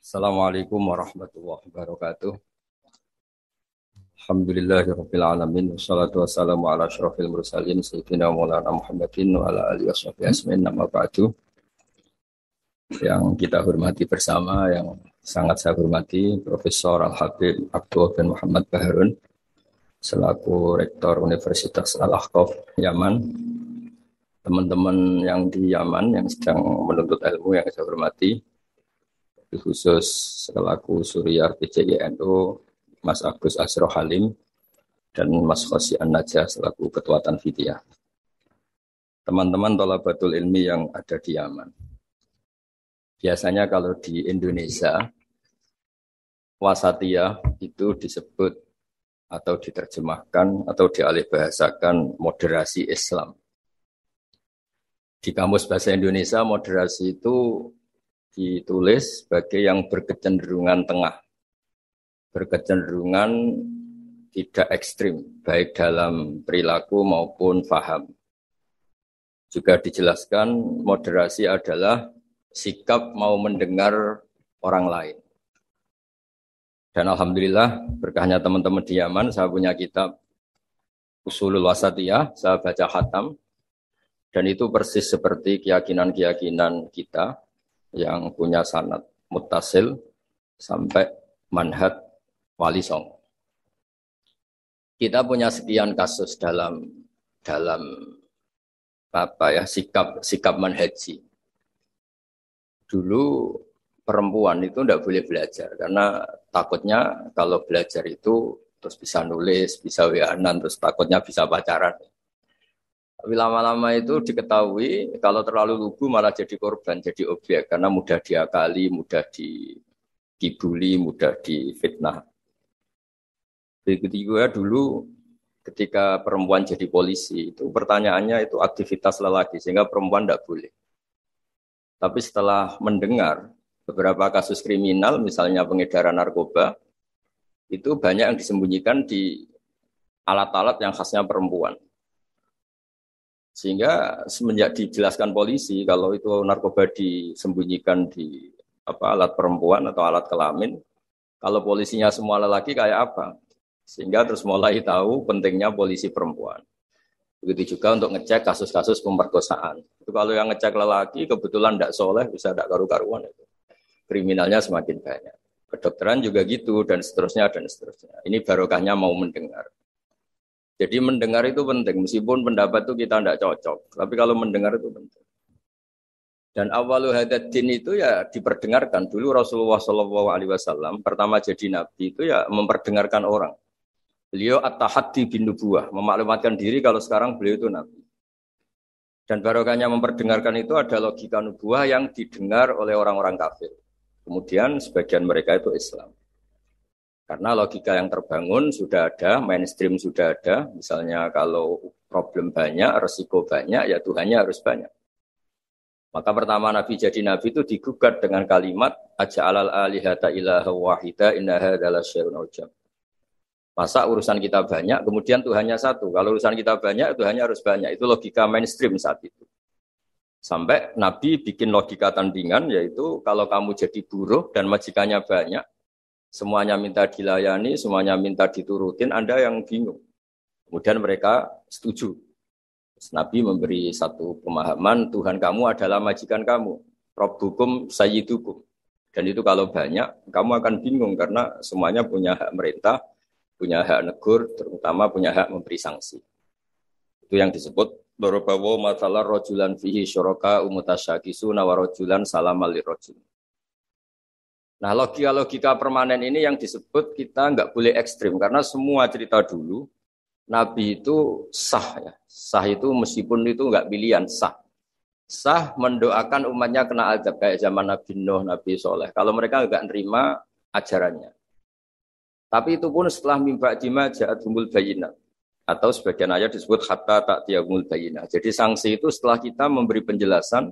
Assalamualaikum warahmatullahi wabarakatuh. Alhamdulillahirabbil alamin wassalatu wassalamu ala asyrofil mursalin sayyidina Maulana Muhammadin wa ala alihi washabihi ajmain amma ba'du. Yang kita hormati bersama, yang sangat saya hormati Profesor Al-Habib Abdul bin Muhammad Baharun selaku Rektor Universitas Al-Ahqaf Yaman. Teman-teman yang di Yaman yang sedang menuntut ilmu yang saya hormati, khusus selaku Suriah PCGNU Mas Agus Asro Halim dan Mas Khosi An-Najah selaku Ketua Tanfidiyah. Teman-teman thalabatul ilmi yang ada di Yaman. Biasanya kalau di Indonesia wasatiyah itu disebut atau diterjemahkan atau dialihbahasakan moderasi Islam. Di kamus bahasa Indonesia moderasi itu ditulis sebagai yang berkecenderungan tengah, berkecenderungan tidak ekstrim, baik dalam perilaku maupun faham. Juga dijelaskan moderasi adalah sikap mau mendengar orang lain. Dan alhamdulillah berkahnya teman-teman di Yaman, saya punya kitab Ushulul Wasatiyah, saya baca khatam, dan itu persis seperti keyakinan-keyakinan kita yang punya sanad muttasil sampai manhaj wali songo. Kita punya sekian kasus dalam sikap manhaji. Dulu perempuan itu tidak boleh belajar karena takutnya kalau belajar itu terus bisa nulis, bisa WA-an, terus takutnya bisa pacaran. Tapi lama-lama itu diketahui kalau terlalu lugu malah jadi korban, jadi objek karena mudah diakali, mudah dibully, mudah difitnah. Begitu juga dulu ketika perempuan jadi polisi itu pertanyaannya itu aktivitas lelaki sehingga perempuan tidak boleh. Tapi setelah mendengar beberapa kasus kriminal misalnya pengedaran narkoba itu banyak yang disembunyikan di alat-alat yang khasnya perempuan. Sehingga semenjak dijelaskan polisi kalau itu narkoba disembunyikan di alat perempuan atau alat kelamin, kalau polisinya semua lelaki kayak apa? Sehingga terus mulai tahu pentingnya polisi perempuan. Begitu juga untuk ngecek kasus-kasus pemerkosaan. Itu kalau yang ngecek lelaki kebetulan tidak soleh bisa tidak karu-karuan itu. Kriminalnya semakin banyak. Kedokteran juga gitu dan seterusnya dan seterusnya. Ini barokahnya mau mendengar. Jadi mendengar itu penting, meskipun pendapat itu kita tidak cocok. Tapi kalau mendengar itu penting. Dan awalu hadatin itu ya diperdengarkan. Dulu Rasulullah SAW pertama jadi nabi itu ya memperdengarkan orang. Beliau at-tahaddi bin nubuwah, memaklumatkan diri kalau sekarang beliau itu nabi. Dan barokahnya memperdengarkan itu ada logika nubuwah yang didengar oleh orang-orang kafir. Kemudian sebagian mereka itu Islam. Karena logika yang terbangun sudah ada, mainstream sudah ada. Misalnya kalau problem banyak, resiko banyak, ya Tuhannya harus banyak. Maka pertama Nabi jadi Nabi itu digugat dengan kalimat aja'alal alihata ilaha wahida inna hadzal syai'un ujab. Masa urusan kita banyak, kemudian Tuhannya satu. Kalau urusan kita banyak, Tuhannya harus banyak. Itu logika mainstream saat itu. Sampai Nabi bikin logika tandingan, yaitu kalau kamu jadi buruh dan majikannya banyak, semuanya minta dilayani, semuanya minta diturutin, Anda yang bingung. Kemudian mereka setuju. Nabi memberi satu pemahaman, Tuhan kamu adalah majikan kamu. Rabbukum sayyidukum. Dan itu kalau banyak, kamu akan bingung karena semuanya punya hak merintah, punya hak negur, terutama punya hak memberi sanksi. Itu yang disebut Dorobawo masalah rojulan fihi syuraka umutasyakisuna wa rojulan salamal lirojul. Nah logika-logika permanen ini yang disebut kita nggak boleh ekstrim karena semua cerita dulu Nabi itu sah ya, sah itu meskipun itu nggak pilihan sah, sah mendoakan umatnya kena azab kayak zaman Nabi Nuh, Nabi Soleh. Kalau mereka nggak nerima ajarannya, tapi itu pun setelah mimba jima ja'atumul bayinat atau sebagian ayat disebut hatta ta'tiyahumul bayinat. Jadi sanksi itu setelah kita memberi penjelasan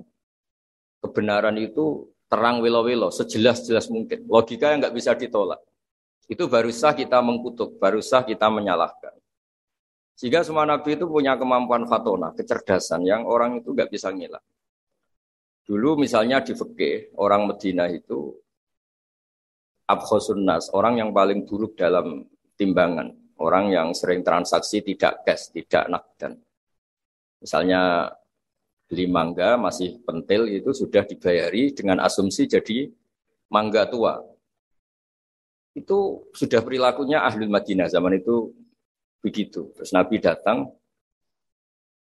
kebenaran itu terang welo-welo, sejelas-jelas mungkin. Logika yang nggak bisa ditolak. Itu baru sah kita mengkutuk, baru sah kita menyalahkan. Sehingga semua nabi itu punya kemampuan fatona, kecerdasan yang orang itu nggak bisa ngilang. Dulu misalnya di fikih, orang Medina itu abkhosun nas, orang yang paling buruk dalam timbangan, orang yang sering transaksi tidak cash, tidak nakdan. Misalnya beli mangga masih pentil itu sudah dibayari dengan asumsi jadi mangga tua. Itu sudah perilakunya Ahlul Madinah zaman itu begitu. Terus Nabi datang,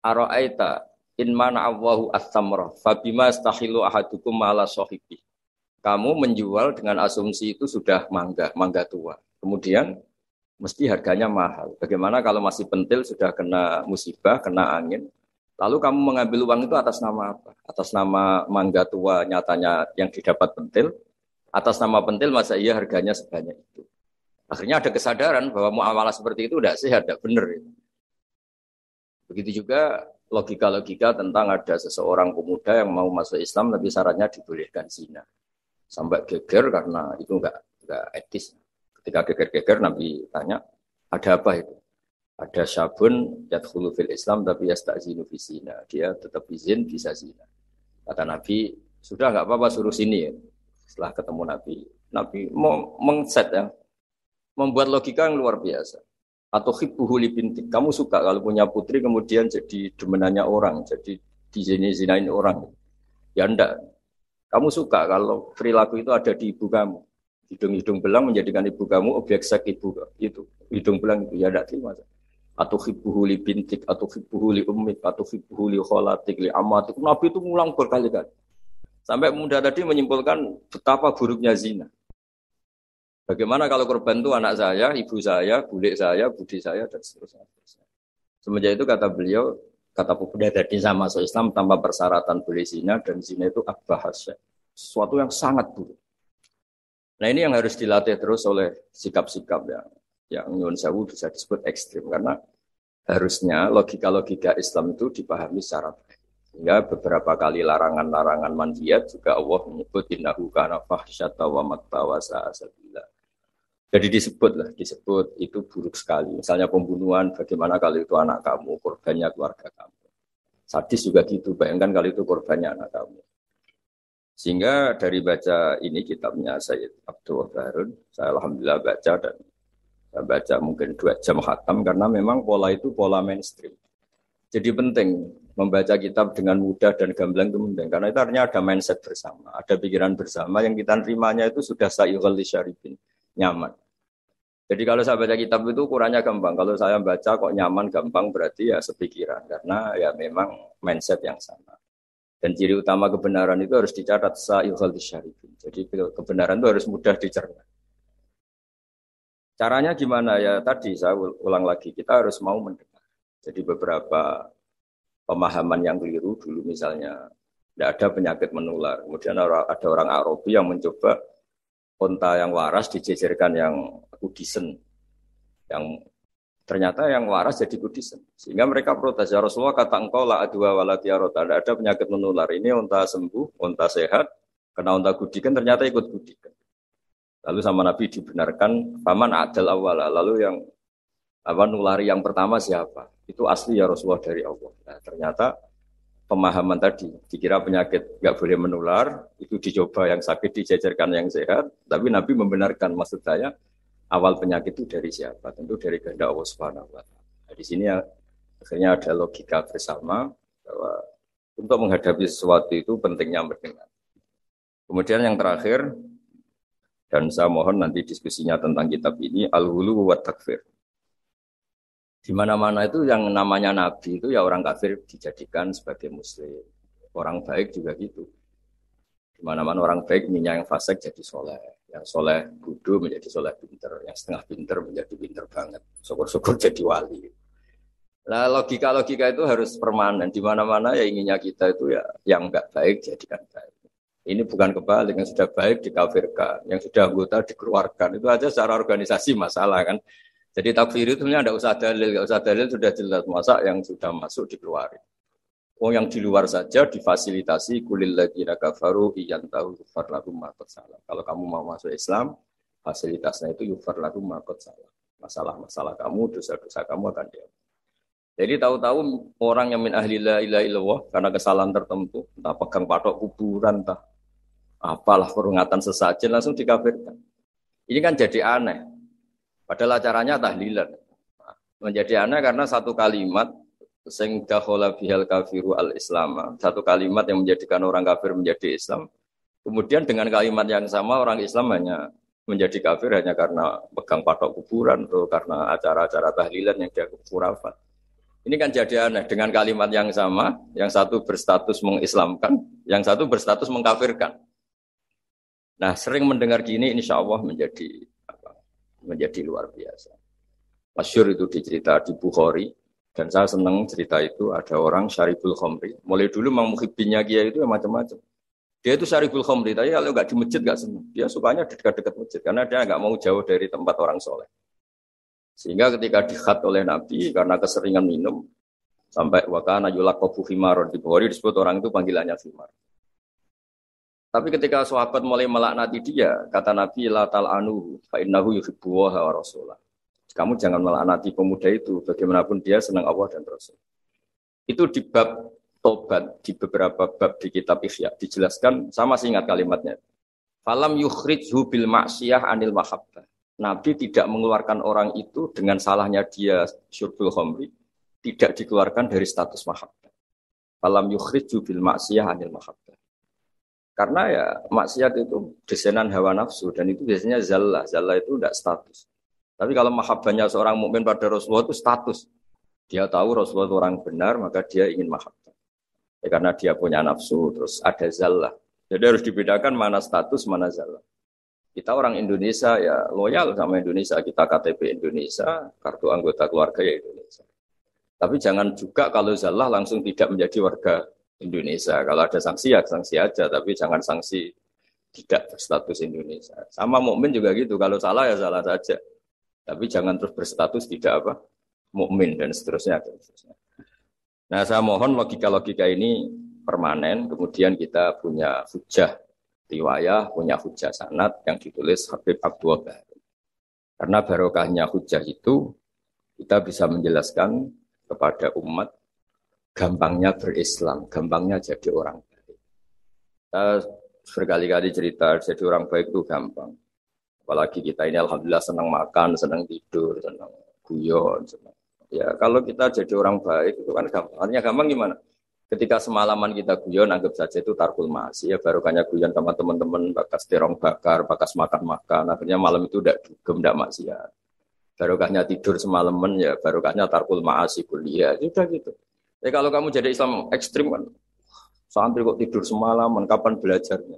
Ara'aita in mana Allahu as-samra fabima astahilu ahadukum ala sahibi. Kamu menjual dengan asumsi itu sudah mangga tua. Kemudian mesti harganya mahal. Bagaimana kalau masih pentil sudah kena musibah, kena angin? Lalu kamu mengambil uang itu atas nama apa? Atas nama mangga tua nyatanya yang didapat pentil. Atas nama pentil masa iya harganya sebanyak itu. Akhirnya ada kesadaran bahwa muamalah seperti itu tidak sehat, tidak benar. Begitu juga logika-logika tentang ada seseorang pemuda yang mau masuk Islam tapi syaratnya dibolehkan zina. Sampai geger karena itu enggak etis. Ketika geger-geger Nabi tanya, ada apa itu? Ada syabun yadkhulu fil Islam tapi yasta'zinu fi zina. Dia tetap izin bisa zina. Kata Nabi, sudah enggak apa-apa suruh sini ya. Setelah ketemu Nabi mau mengset ya, membuat logika yang luar biasa. Atau hibbuhu li bintik, kamu suka kalau punya putri kemudian jadi demenannya orang, jadi dizinain orang. Ya enggak. Kamu suka kalau perilaku itu ada di ibu kamu. Hidung-hidung belang menjadikan ibu kamu objek seks ibu itu. Hidung belang itu ya enggak terima. Atau hibbuhu li bintik, atau hibbuhu li ummik, atau hibbuhu li kholatik, li amatik. Nabi itu ngulang berkali-kali. Sampai muda tadi menyimpulkan betapa buruknya zina. Bagaimana kalau korban itu anak saya, ibu saya, bulik saya, budi saya, dan seterusnya. Semenjak itu kata beliau, kata pemuda tadi sama masuk Islam tanpa persyaratan boleh zina, dan zina itu abbahasya. Sesuatu yang sangat buruk. Nah ini yang harus dilatih terus oleh sikap-sikap yang nyuwun sewu bisa disebut ekstrim. Karena harusnya logika-logika Islam itu dipahami secara baik. Sehingga beberapa kali larangan-larangan manhiyat juga Allah menyebut innahu kana fahsyata wa maqta wa sa'a sabila. Jadi disebut itu buruk sekali. Misalnya pembunuhan, bagaimana kalau itu anak kamu, korbannya keluarga kamu. Sadis juga gitu, bayangkan kalau itu korbannya anak kamu. Sehingga dari baca ini kitabnya Sayyid Abdul Harun, saya alhamdulillah baca dan saya baca mungkin 2 jam khatam karena memang pola itu pola mainstream. Jadi penting membaca kitab dengan mudah dan gamblang itu penting karena itu artinya ada mindset bersama, ada pikiran bersama yang kita terimanya itu sudah sayyughal lisyaribin, nyaman. Jadi kalau saya baca kitab itu ukurannya gampang. Kalau saya baca kok nyaman gampang berarti ya sepikiran karena ya memang mindset yang sama. Dan ciri utama kebenaran itu harus dicatat sayyughal lisyaribin. Jadi kebenaran itu harus mudah dicerna. Caranya gimana ya? Tadi saya ulang lagi, kita harus mau mendengar. Jadi beberapa pemahaman yang keliru dulu misalnya tidak ada penyakit menular. Kemudian ada orang Arabi yang mencoba unta yang waras dijejerkan yang kudisen. Yang ternyata yang waras jadi kudisen. Sehingga mereka protes, ya Rasulullah kata engkau la adwa walati arota. Tidak ada penyakit menular. Ini unta sembuh, unta sehat. Kena unta gudikan ternyata ikut gudikan. Lalu sama Nabi dibenarkan paman adal awala. Lalu yang nulari yang pertama siapa? Itu asli ya Rasulullah dari Allah. Nah, ternyata pemahaman tadi dikira penyakit nggak boleh menular, itu dicoba yang sakit dijajarkan yang sehat, tapi Nabi membenarkan maksud saya awal penyakit itu dari siapa? Tentu dari kehendak Allah Subhanahu wa taala. Nah, di sini akhirnya ada logika bersama bahwa untuk menghadapi sesuatu itu pentingnya mendengar. Kemudian yang terakhir dan saya mohon nanti diskusinya tentang kitab ini al-hulu wa takfir. Di mana-mana itu yang namanya nabi itu ya orang kafir dijadikan sebagai muslim. Orang baik juga gitu. Di mana-mana orang baik minyak yang fasik jadi soleh. Yang soleh bodoh menjadi soleh pinter. Yang setengah pinter menjadi pinter banget. Syukur-syukur jadi wali. Nah logika-logika itu harus permanen. Di mana-mana ya inginnya kita itu ya yang enggak baik jadikan baik. Ini bukan kebalik, yang sudah baik dikafirkan, yang sudah anggota dikeluarkan. Itu aja secara organisasi masalah kan. Jadi takfir itu sebenarnya tidak usah dalil sudah jelas. Masa yang sudah masuk dikeluarin. Yang di luar saja difasilitasi kulil ladzina kafaru iyantahu yufar lahum ma qad salah. Kalau kamu mau masuk Islam, fasilitasnya itu yufar lahum ma qad salah. Masalah-masalah kamu, dosa-dosa kamu akan diampuni. Jadi tahu-tahu orang yang min ahli la ilaha illallah karena kesalahan tertentu, entah pegang patok kuburan, entah apalah peringatan sesajen langsung dikafirkan. Ini kan jadi aneh. Padahal acaranya tahlilan. Menjadi aneh karena satu kalimat sing dakhala bihal kafiru al-islam. Satu kalimat yang menjadikan orang kafir menjadi Islam. Kemudian dengan kalimat yang sama orang Islam hanya menjadi kafir hanya karena pegang patok kuburan atau karena acara-acara tahlilan yang dia khurafat. Ini kan jadi aneh dengan kalimat yang sama, yang satu berstatus mengislamkan, yang satu berstatus mengkafirkan. Nah, sering mendengar gini insya Allah menjadi luar biasa. Masyhur itu dicerita di Bukhari, dan saya senang cerita itu ada orang syaribul khamri. Mulai dulu Mang Muhyiddinnya Kiai itu macam-macam. Dia itu syaribul khamri, tapi kalau nggak di masjid nggak senang. Dia sukanya di dekat-dekat masjid karena dia nggak mau jauh dari tempat orang soleh. Sehingga ketika dikhat oleh Nabi karena keseringan minum sampai wakana yulaqabu himaron di Bukhari disebut orang itu panggilannya himar. Tapi ketika sahabat mulai melaknati dia, kata Nabi la tal'anu fa innahu yuhibbu wa rasulah. Kamu jangan melaknati pemuda itu, bagaimanapun dia senang Allah dan Rasul. Itu di bab tobat, di beberapa bab di kitab Ihya dijelaskan, sama masih ingat kalimatnya. Falam yukhrijhu bil ma'siyah anil mahabbah. Nabi tidak mengeluarkan orang itu dengan salahnya dia syurbul khamri, tidak dikeluarkan dari status mahabbah. Falam yukhrijhu bil ma'siyah anil mahabbah. Karena ya maksiat itu desainer hawa nafsu dan itu biasanya zallah. Zallah itu tidak status. Tapi kalau mahabbahnya seorang mukmin pada Rasulullah itu status. Dia tahu Rasulullah itu orang benar, maka dia ingin mahabbah. Ya, karena dia punya nafsu, terus ada zallah. Jadi harus dibedakan mana status, mana zallah. Kita orang Indonesia ya loyal sama Indonesia. Kita KTP Indonesia, kartu anggota keluarga ya Indonesia. Tapi jangan juga kalau zallah langsung tidak menjadi warga Indonesia. Kalau ada sanksi ya sanksi aja, tapi jangan sanksi tidak berstatus Indonesia. Sama mukmin juga gitu. Kalau salah ya salah saja. Tapi jangan terus berstatus tidak mukmin dan seterusnya. Nah, saya mohon logika-logika ini permanen. Kemudian kita punya hujah riwayah, punya hujah sanad yang ditulis Habib Abdul Bahri. Karena barokahnya hujah itu kita bisa menjelaskan kepada umat gampangnya berislam, gampangnya jadi orang baik. Saya berkali-kali cerita jadi orang baik itu gampang. Apalagi kita ini alhamdulillah senang makan, senang tidur, senang guyon. Senang. Ya kalau kita jadi orang baik itu kan gampang. Artinya gampang gimana? Ketika semalaman kita guyon, anggap saja itu tarkul ma'asi. Ya barokahnya guyon sama teman-teman, bakas terong bakar, bakas makan-makan. Akhirnya malam itu tidak dugem, tidak maksiat. Barokahnya tidur semalaman, ya barokahnya tarkul ma'asi kuliah. Sudah gitu. Ya kalau kamu jadi Islam ekstrim kan, santri kok tidur semalaman, kapan belajarnya?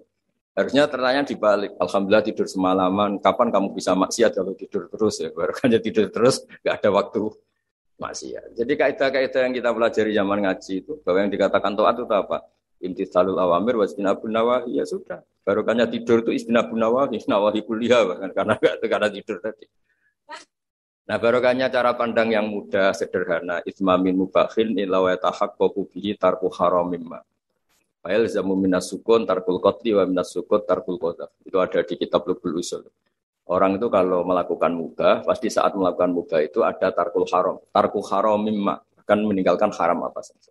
Harusnya tertanya dibalik. Alhamdulillah tidur semalaman, kapan kamu bisa maksiat kalau tidur terus ya? Barokahnya tidur terus, nggak ada waktu maksiat. Jadi kaidah-kaidah yang kita pelajari zaman ngaji itu, bahwa yang dikatakan taat itu apa? Imtitsalul awamir wajtinabun nawahi, ya sudah. Barokahnya tidur itu istinabun nawahi, nawahi kuliah bahkan karena tidur tadi. Nah barokahnya cara pandang yang mudah, sederhana, ismamin mubakhin illa wa yatahaqqaqu bihi tarku haramimma. Fa'il zamu minas sukun tarkul qatli wa minas sukut tarkul qadhaf. Itu ada di kitab Lubul Usul. Orang itu kalau melakukan mubah, pasti saat melakukan mubah itu ada tarkul haram. Tarkul haramimma, akan meninggalkan haram apa saja.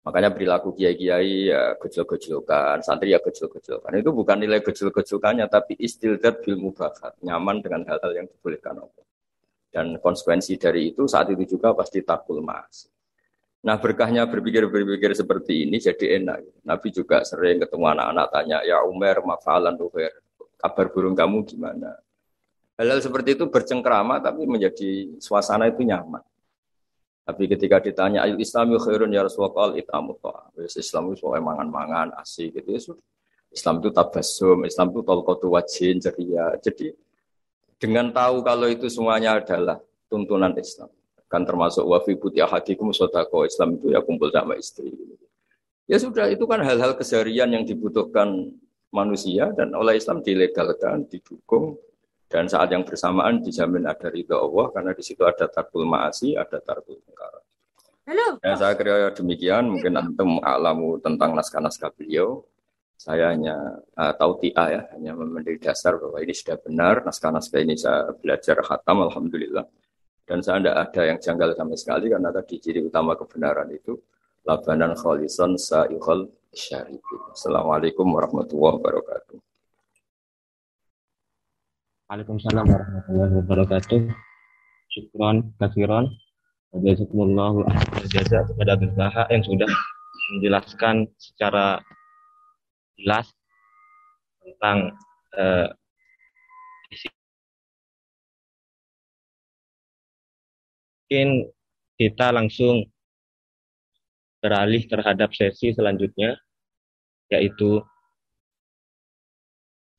Makanya perilaku kiai-kiai ya gejol-gejolkan, santri ya gejol-gejolkan. Itu bukan nilai gejol-gejolkannya, tapi istildat bil mubahat, nyaman dengan hal-hal yang dibolehkan Allah. Dan konsekuensi dari itu saat itu juga pasti tarkul ma'asi. Nah berkahnya berpikir seperti ini jadi enak. Nabi juga sering ketemu anak-anak tanya, ya Umar mafa'alan Umar, kabar burung kamu gimana? Hal-hal seperti itu bercengkrama tapi menjadi suasana itu nyaman. Tapi ketika ditanya ayul islami khairun ya Rasulullah itamu ta'am. Islam itu soal mangan-mangan asik gitu ya sudah. Islam itu tabassum, Islam itu talqatu wajhin ceria. Jadi dengan tahu kalau itu semuanya adalah tuntunan Islam. Kan termasuk wafi putih hadikum sodako Islam itu ya kumpul sama istri. Ya sudah itu kan hal-hal keseharian yang dibutuhkan manusia dan oleh Islam dilegalkan, didukung dan saat yang bersamaan dijamin ada ridha Allah karena di situ ada tarkul ma'asi, ada tarkul mungkar. Halo. Ya, saya kira demikian mungkin antum alamu tentang naskah-naskah beliau. Saya hanya tahu ya, hanya memberi dasar bahwa ini sudah benar naskah-naskah ini saya belajar khatam alhamdulillah. Dan saya tidak ada yang janggal sama sekali karena tadi ciri utama kebenaran itu labanan khalisan sa'ihul syaribin. Assalamualaikum warahmatullahi wabarakatuh. Waalaikumsalam warahmatullahi wabarakatuh. Syukron, katsiron. Jazakumullahu ahsanal jaza kepada Gus Baha yang sudah menjelaskan secara jelas tentang isi. Mungkin kita langsung beralih terhadap sesi selanjutnya, yaitu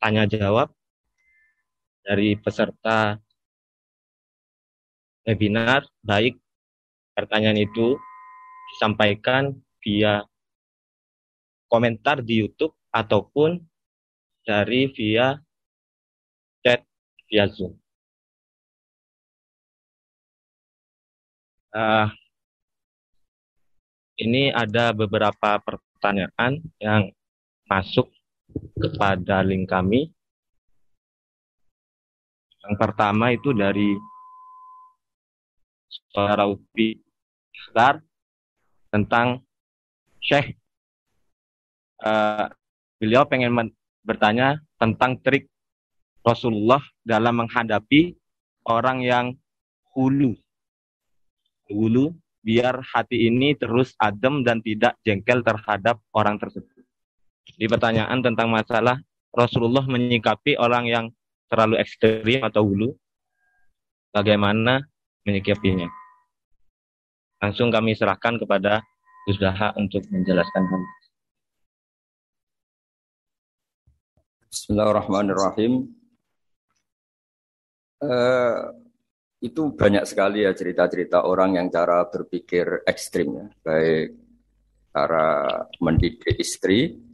tanya jawab dari peserta webinar, baik pertanyaan itu disampaikan via komentar di YouTube ataupun dari via chat via Zoom. Ini ada beberapa pertanyaan yang masuk kepada link kami. Yang pertama itu dari saudara Upi Ikhtar tentang Syekh. Beliau pengen bertanya tentang trik Rasulullah dalam menghadapi orang yang hulu biar hati ini terus adem dan tidak jengkel terhadap orang tersebut. Di pertanyaan tentang masalah Rasulullah menyikapi orang yang terlalu ekstrim atau hulu, bagaimana menyikapinya? Langsung kami serahkan kepada Gus Daha untuk menjelaskan. Bismillahirrahmanirrahim. Itu banyak sekali ya cerita-cerita orang yang cara berpikir ekstrim ya, baik cara mendidik istri.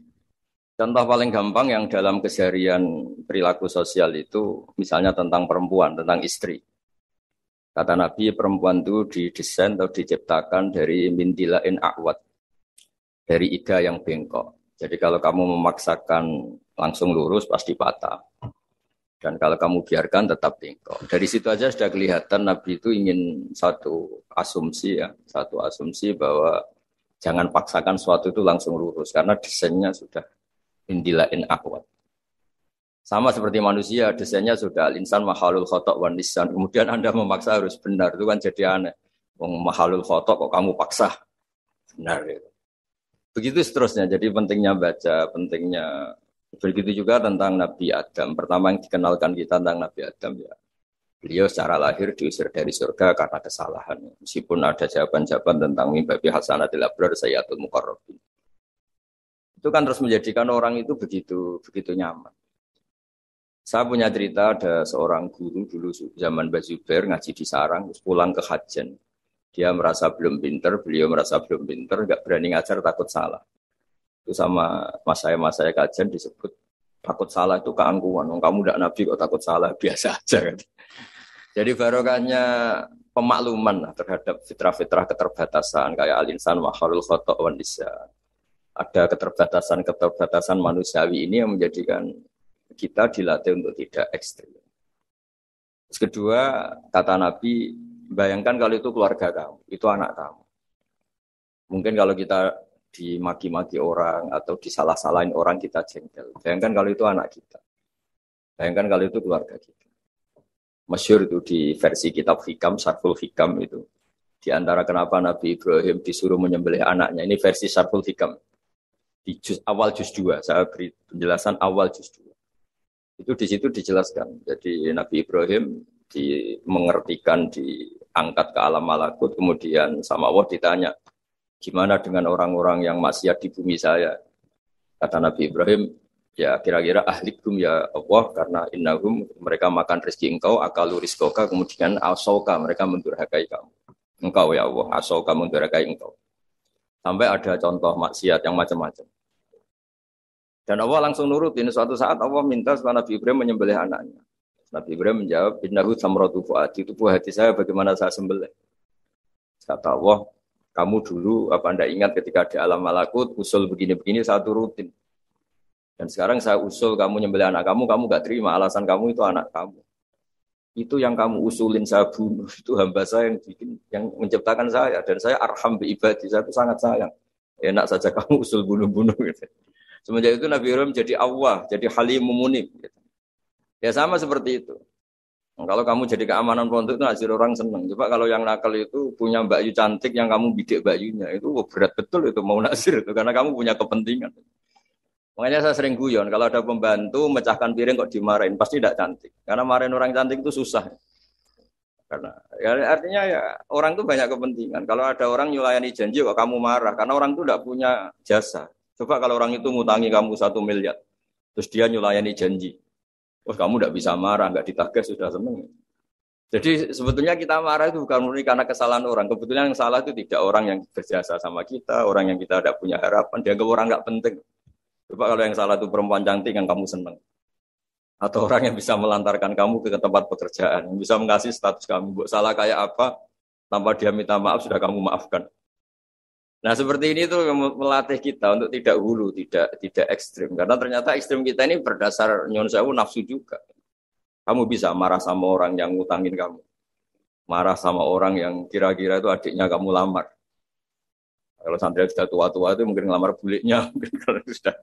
Contoh paling gampang yang dalam keseharian perilaku sosial itu misalnya tentang perempuan, tentang istri. Kata Nabi, perempuan itu didesain atau diciptakan dari mindilain a'wad, dari iga yang bengkok. Jadi kalau kamu memaksakan langsung lurus pasti patah. Dan kalau kamu biarkan tetap bengkok. Dari situ aja sudah kelihatan Nabi itu ingin satu asumsi bahwa jangan paksakan suatu itu langsung lurus karena desainnya sudah indilain akwat. Sama seperti manusia, desainnya sudah al-insan mahalul khotok wan nisan. Kemudian Anda memaksa harus benar, itu kan jadi aneh. Mahalul khotok kok kamu paksa benar gitu. Begitu seterusnya. Jadi pentingnya baca, pentingnya. Begitu juga tentang Nabi Adam. Pertama yang dikenalkan kita tentang Nabi Adam ya, beliau secara lahir diusir dari surga karena kesalahan. Meskipun ada jawaban-jawaban tentang mimbabi hasanatil abrar sayyatul muqarrabin. Itu kan terus menjadikan orang itu begitu nyaman. Saya punya cerita ada seorang guru dulu zaman Mbah Zubair ngaji di sarang, terus pulang ke Hajen. Dia merasa belum pinter, beliau merasa belum pinter, nggak berani ngajar takut salah. Itu sama mas saya kajian disebut takut salah itu keangkuhan. Kamu tidak nabi kok takut salah, biasa aja kan. Jadi barokahnya pemakluman terhadap fitrah-fitrah keterbatasan kayak al-insan wa kharul khata' wan nisa. Ada keterbatasan manusiawi ini yang menjadikan kita dilatih untuk tidak ekstrim. Terus kedua, kata Nabi, bayangkan kalau itu keluarga kamu, itu anak kamu. Mungkin kalau kita dimaki-maki orang atau disalah-salahin orang kita jengkel. Bayangkan kalau itu anak kita. Bayangkan kalau itu keluarga kita. Masyhur itu di versi kitab Hikam, Syarhul Hikam itu. Di antara kenapa Nabi Ibrahim disuruh menyembelih anaknya. Ini versi Syarhul Hikam. Di awal juz 2. Saya beri penjelasan awal juz 2. Itu di situ dijelaskan. Jadi Nabi Ibrahim mengertikan diangkat ke alam malakut. Kemudian sama Allah ditanya, gimana dengan orang-orang yang maksiat di bumi saya? Kata Nabi Ibrahim, ya kira-kira ahlikum ya Allah, karena innahum mereka makan rezeki engkau, akalu rizqoka, kemudian asauka mereka mendurhakai kamu. Engkau ya Allah, asauka mendurhakai engkau. Sampai ada contoh maksiat yang macam-macam. Dan Allah langsung nurutin. Suatu saat Allah minta supaya Nabi Ibrahim menyembelih anaknya. Nabi Ibrahim menjawab, innahu samratu fuadi, tubuh hati saya bagaimana saya sembelih. Kata Allah, kamu dulu apa Anda ingat ketika di alam malakut usul begini-begini saya turutin. Dan sekarang saya usul kamu nyembelih anak kamu gak terima, alasan kamu itu anak kamu. Itu yang kamu usulin saya bunuh, itu hamba saya yang menciptakan saya, dan saya arham bi ibadi, saya itu sangat sayang. Enak saja kamu usul bunuh-bunuh gitu. Semenjak itu Nabi Ibrahim jadi Allah, jadi halim munib gitu. Ya sama seperti itu. Kalau kamu jadi keamanan pondok itu hasil orang seneng. Coba kalau yang nakal itu punya Mbak Yu cantik yang kamu bidik Mbak Yunya itu berat betul itu mau nasir itu karena kamu punya kepentingan. Makanya saya sering guyon kalau ada pembantu mecahkan piring kok dimarahin pasti tidak cantik. Karena marahin orang cantik itu susah. Karena ya, artinya ya orang itu banyak kepentingan. Kalau ada orang nyulayani janji kok kamu marah karena orang itu tidak punya jasa. Coba kalau orang itu ngutangi kamu 1 miliar, terus dia nyulayani janji. Wah kamu tidak bisa marah, nggak ditagih sudah seneng. Jadi sebetulnya kita marah itu bukan murni karena kesalahan orang. Kebetulan yang salah itu tidak orang yang berjasa sama kita, orang yang kita tidak punya harapan. Dianggap orang nggak penting. Coba kalau yang salah itu perempuan cantik yang kamu seneng. Atau orang yang bisa melantarkan kamu ke tempat pekerjaan, yang bisa mengasih status kamu. Buat salah kayak apa, tanpa dia minta maaf sudah kamu maafkan. Nah seperti ini tuh melatih kita untuk tidak hulu, tidak ekstrim. Karena ternyata ekstrim kita ini berdasar nyon sewu nafsu juga. Kamu bisa marah sama orang yang ngutangin kamu. Marah sama orang yang kira-kira itu adiknya kamu lamar. Kalau santri sudah tua-tua itu mungkin ngelamar buliknya. Kalau sudah.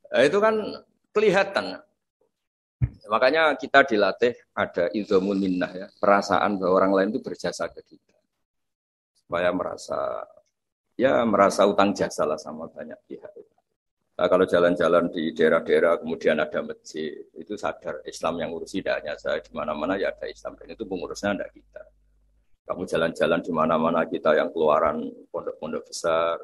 Nah, itu kan kelihatan. Makanya kita dilatih ada idzamun minnah ya. Perasaan bahwa orang lain itu berjasa ke kita. Supaya merasa utang jasa lah sama banyak pihak. Nah, kalau jalan-jalan di daerah-daerah kemudian ada masjid, itu sadar Islam yang ngurusi tidak hanya saya, di mana-mana ya ada Islam dan itu pengurusnya ada kita. Kamu jalan-jalan di mana-mana kita yang keluaran pondok-pondok besar,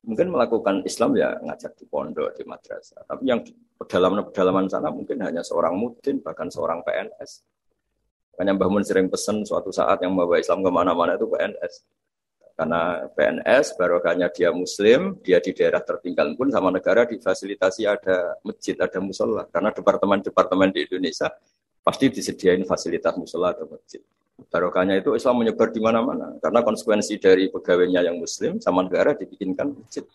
mungkin melakukan Islam ya ngajak di pondok, di madrasah. Tapi yang di pedalaman sana mungkin hanya seorang mudin, bahkan seorang PNS. Makanya Mbah Mun sering pesan suatu saat yang membawa Islam kemana-mana itu PNS. Karena PNS, barokahnya dia muslim, dia di daerah tertinggal pun sama negara difasilitasi ada masjid, ada musola. Karena departemen-departemen di Indonesia pasti disediain fasilitas musola atau masjid. Barokahnya itu Islam menyebar di mana-mana. Karena konsekuensi dari pegawainya yang muslim sama negara dibikinkan masjid.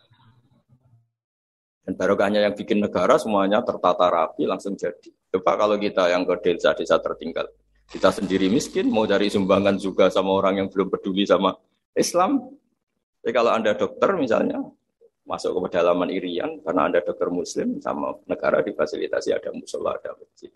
Dan barokahnya yang bikin negara semuanya tertata rapi langsung jadi. Coba kalau kita yang ke desa-desa tertinggal, kita sendiri miskin, mau cari sumbangan juga sama orang yang belum peduli sama Islam. Jadi kalau Anda dokter misalnya masuk ke pedalaman Irian karena Anda dokter muslim sama negara difasilitasi ada musola, ada masjid.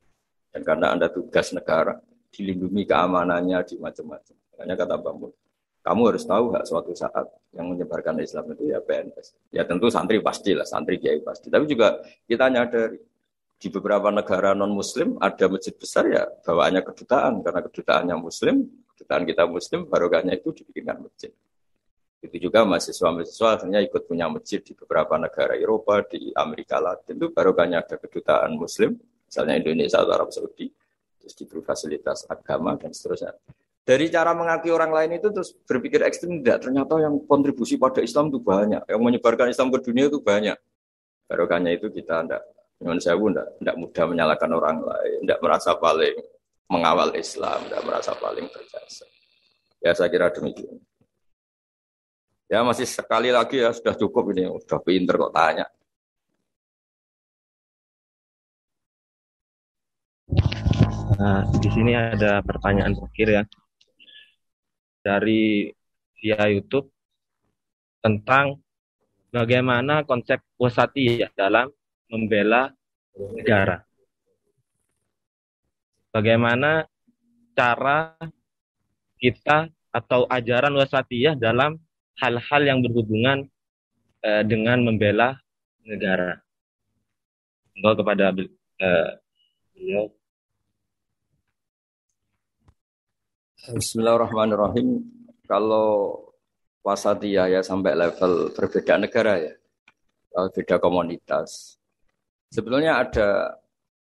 Dan karena Anda tugas negara dilindungi keamanannya di macam-macam. Makanya kata Mbak Mun, kamu harus tahu hak suatu saat yang menyebarkan Islam itu ya PNS. Ya tentu santri pastilah, santri kiai pasti. Tapi juga kita nyadari di beberapa negara non muslim ada masjid besar ya bawaannya kedutaan karena kedutaannya muslim. Kedutaan kita muslim, barokahnya itu dibikinkan masjid. Itu juga mahasiswa-mahasiswa akhirnya ikut punya masjid di beberapa negara Eropa, di Amerika Latin, itu barokahnya ada kedutaan muslim, misalnya Indonesia atau Arab Saudi, terus diberi fasilitas agama dan seterusnya. Dari cara mengakui orang lain itu terus berpikir ekstrim, tidak, ternyata yang kontribusi pada Islam itu banyak, yang menyebarkan Islam ke dunia itu banyak. Barokahnya itu kita tidak mudah menyalahkan orang lain, tidak merasa paling mengawal Islam, tidak merasa paling berjasa. Ya saya kira demikian. Ya masih sekali lagi ya sudah cukup ini, sudah pinter kok tanya. Nah, di sini ada pertanyaan terakhir ya dari via YouTube tentang bagaimana konsep wasatiyah dalam membela negara. Bagaimana cara kita atau ajaran wasatiyah dalam hal-hal yang berhubungan dengan membela negara. Monggo kepada beliau. Bismillahirrahmanirrahim. Kalau wasatiyah ya sampai level berbeda negara ya, beda komunitas. Sebetulnya ada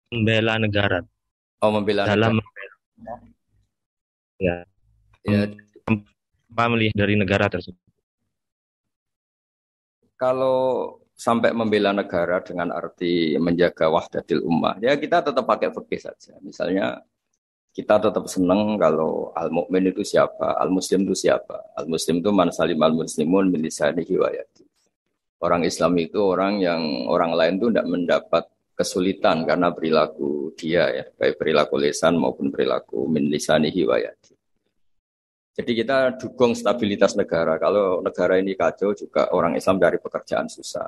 membela negara. Membela dalam negara. Ya. Apa melihat dari negara tersebut? Kalau sampai membela negara dengan arti menjaga wahdatil ummah, ya kita tetap pakai fikih saja. Misalnya kita tetap senang kalau al-mu'min itu siapa, al-muslim itu siapa. Al-muslim itu man salim al-muslimun min lisanihi wa yadihi. Orang Islam itu orang yang orang lain itu tidak mendapat kesulitan karena perilaku dia ya, baik perilaku lisan maupun perilaku min lisanihi wa yadihi. Jadi kita dukung stabilitas negara. Kalau negara ini kacau juga orang Islam dari pekerjaan susah.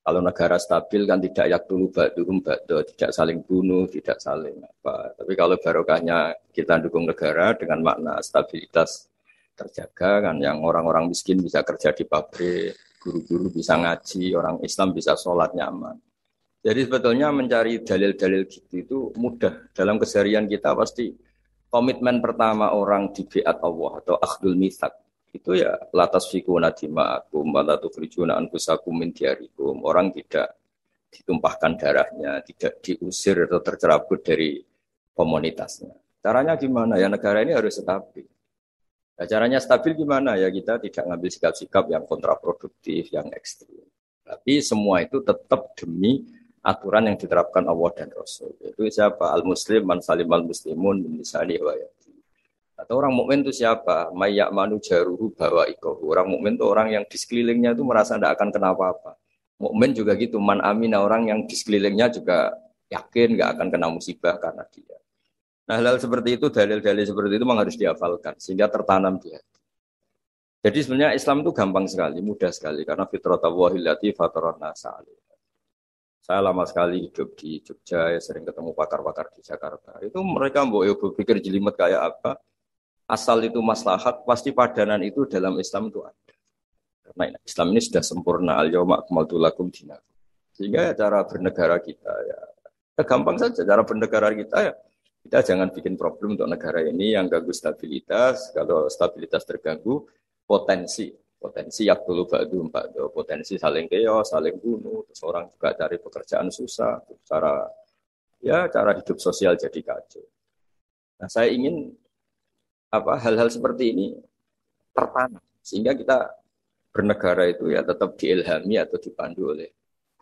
Kalau negara stabil kan tidak yaktulu ba'duhum ba'da, tidak saling bunuh, tidak saling apa. Tapi kalau barokahnya kita dukung negara dengan makna stabilitas terjaga kan, yang orang-orang miskin bisa kerja di pabrik, guru-guru bisa ngaji, orang Islam bisa sholat nyaman. Jadi sebetulnya mencari dalil-dalil gitu itu mudah. Dalam keseharian kita pasti komitmen pertama orang di biat Allah atau akhdul mitsaq itu ya latas fikuna dima'akum wa la tukhrijuna anfusakum min diyarikum. Orang tidak ditumpahkan darahnya, tidak diusir atau tercerabut dari komunitasnya. Caranya gimana? Ya negara ini harus stabil. Nah, caranya stabil gimana? Ya kita tidak ngambil sikap-sikap yang kontraproduktif, yang ekstrim. Tapi semua itu tetap demi aturan yang diterapkan Allah dan Rasul. Itu siapa? Al-Muslim, man salimal muslimun min lisani wa yadi. Atau orang mukmin itu siapa? Mayyak manu jaruhu bawa ikohu. Orang mukmin itu orang yang di sekelilingnya itu merasa tidak akan kenapa-apa. Mukmin juga gitu, man amina, orang yang di sekelilingnya juga yakin nggak akan kena musibah karena dia. Nah, hal seperti itu, dalil-dalil seperti itu memang harus dihafalkan sehingga tertanam di hati. Jadi sebenarnya Islam itu gampang sekali, mudah sekali karena fitratallahi allati fatarana sa'alih. Saya lama sekali hidup di Jogja, ya sering ketemu pakar-pakar di Jakarta. Itu mereka berpikir jelimet kayak apa? Asal itu maslahat, pasti padanan itu dalam Islam itu ada. Karena Islam ini sudah sempurna, al-yawma akmaltu lakum dinakum. Sehingga ya cara bernegara kita ya gampang saja cara bernegara kita ya. Kita jangan bikin problem untuk negara ini yang ganggu stabilitas. Kalau stabilitas terganggu, potensi yang dulu potensi saling keos, saling bunuh, terus orang juga cari pekerjaan susah, cara hidup sosial jadi kacau. Nah, saya ingin hal-hal seperti ini tertanam sehingga kita bernegara itu ya tetap diilhami atau dipandu oleh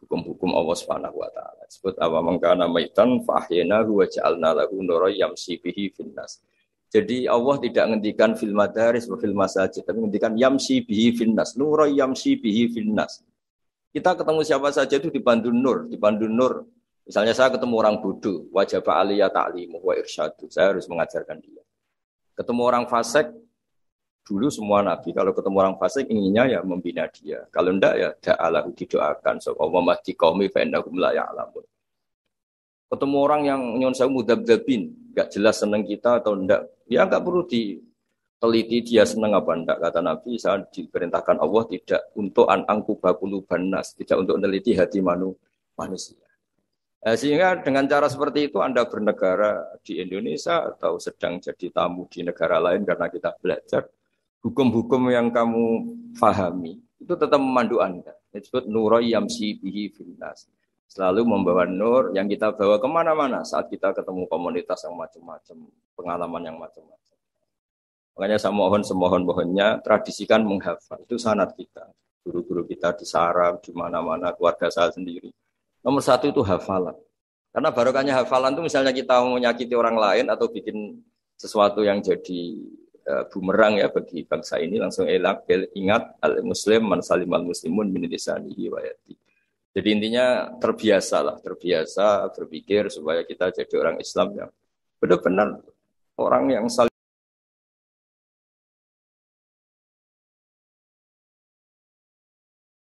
hukum-hukum Allah Subhanahu wa taala. Sebut apa mangkana maitan fa ahyaynahu wa ja'alna lahu nuran yamshi bihi finnas. Jadi Allah tidak ngendikan fil madaris wa fil masajid, tapi ngendikan yamshi bihi finnas, nuran yamshi bihi finnas. Kita ketemu siapa saja itu dipandu nur. Misalnya saya ketemu orang bodoh, wajib aliyah ta'limu wa irsyadu. Saya harus mengajarkan dia. Ketemu orang fasik, dulu semua nabi kalau ketemu orang fasik inginnya ya membina dia. Kalau enggak ya da'alahu didoakan. So Allah mahdi qaumi fa innahum la ya'lamun. Ketemu orang yang nyon sewu mudabdabin, enggak jelas senang kita atau enggak. Ya enggak perlu diteliti dia senang apa enggak. Kata Nabi, saya diperintahkan Allah tidak untuk angkuba quluban nas, tidak untuk meneliti hati manusia. Sehingga dengan cara seperti itu Anda bernegara di Indonesia atau sedang jadi tamu di negara lain karena kita belajar hukum-hukum yang kamu fahami itu tetap memandu Anda. Disebut nuroi yamsi bihi finnas. Selalu membawa nur yang kita bawa kemana-mana saat kita ketemu komunitas yang macam-macam, pengalaman yang macam-macam. Makanya saya semohon-mohonnya tradisikan menghafal. Itu sanad kita. Guru-guru kita di sarang, di mana-mana, keluarga saya sendiri. Nomor satu itu hafalan. Karena barokahnya hafalan itu misalnya kita mau menyakiti orang lain atau bikin sesuatu yang jadi bumerang ya bagi bangsa ini langsung ingat al-muslim man salimal muslimun min lisanihi wa yadihi. Jadi intinya terbiasa berpikir supaya kita jadi orang Islam yang benar-benar orang yang saling